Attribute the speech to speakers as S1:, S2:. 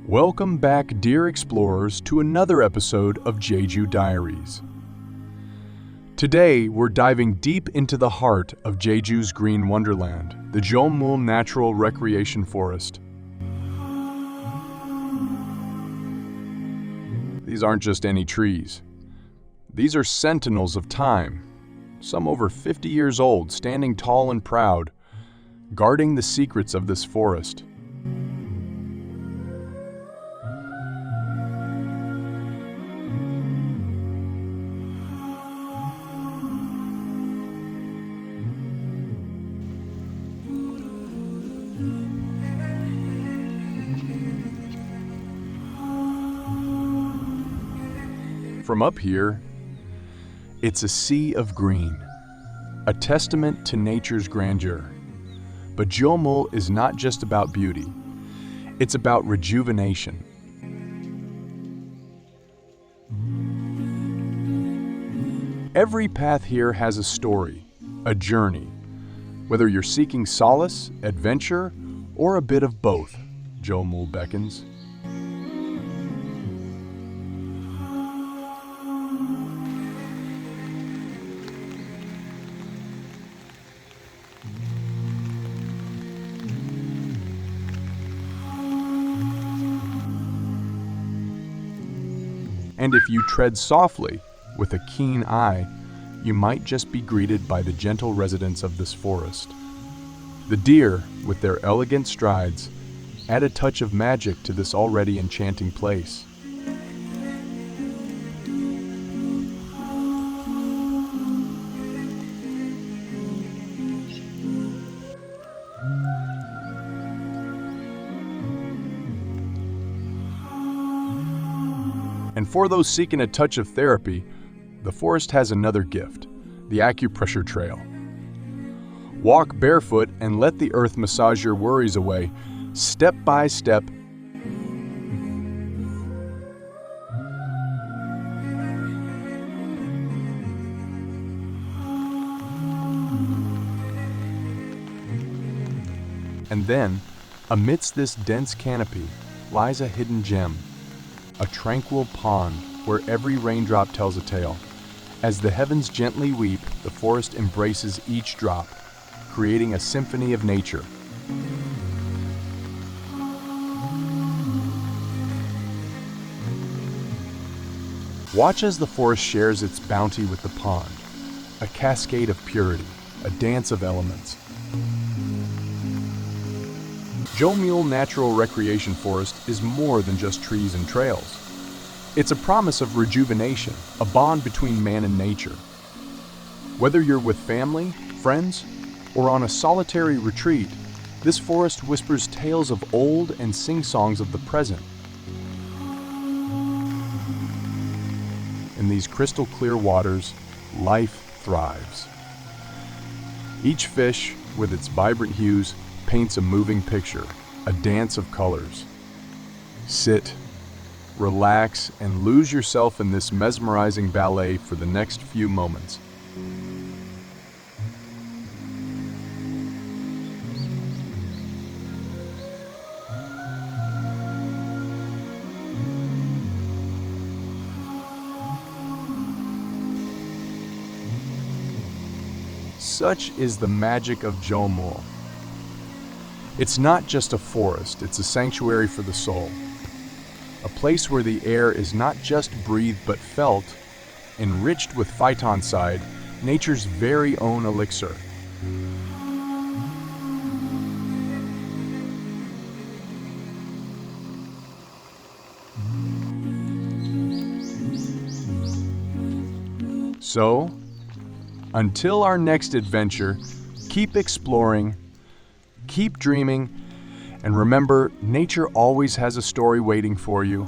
S1: Welcome back, dear explorers, to another episode of Jeju Diaries. Today, we're diving deep into the heart of Jeju's green wonderland, the Jeolmul Natural Recreation Forest. These aren't just any trees. These are sentinels of time, some over 50 years old, standing tall and proud, guarding the secrets of this forest. From up here, it's a sea of green, a testament to nature's grandeur. But Jeolmul is not just about beauty, it's about rejuvenation. Every path here has a story, a journey. Whether you're seeking solace, adventure, or a bit of both, Jeolmul beckons. And if you tread softly, with a keen eye, you might just be greeted by the gentle residents of this forest. The deer, with their elegant strides, add a touch of magic to this already enchanting place. And for those seeking a touch of therapy, the forest has another gift, the acupressure trail. Walk barefoot and let the earth massage your worries away, step by step. And then, amidst this dense canopy, lies a hidden gem. A tranquil pond where every raindrop tells a tale. As the heavens gently weep, the forest embraces each drop, creating a symphony of nature. Watch as the forest shares its bounty with the pond, a cascade of purity, a dance of elements. Jeolmul Natural Recreation Forest is more than just trees and trails. It's a promise of rejuvenation, a bond between man and nature. Whether you're with family, friends, or on a solitary retreat, this forest whispers tales of old and sing-songs of the present. In these crystal clear waters, life thrives. Each fish, with its vibrant hues, paints a moving picture, a dance of colors. Sit, relax, and lose yourself in this mesmerizing ballet for the next few moments. Such is the magic of Jeolmul. It's not just a forest, it's a sanctuary for the soul. A place where the air is not just breathed but felt, enriched with phytoncide, nature's very own elixir. So, until our next adventure, keep exploring, keep dreaming, and remember, nature always has a story waiting for you.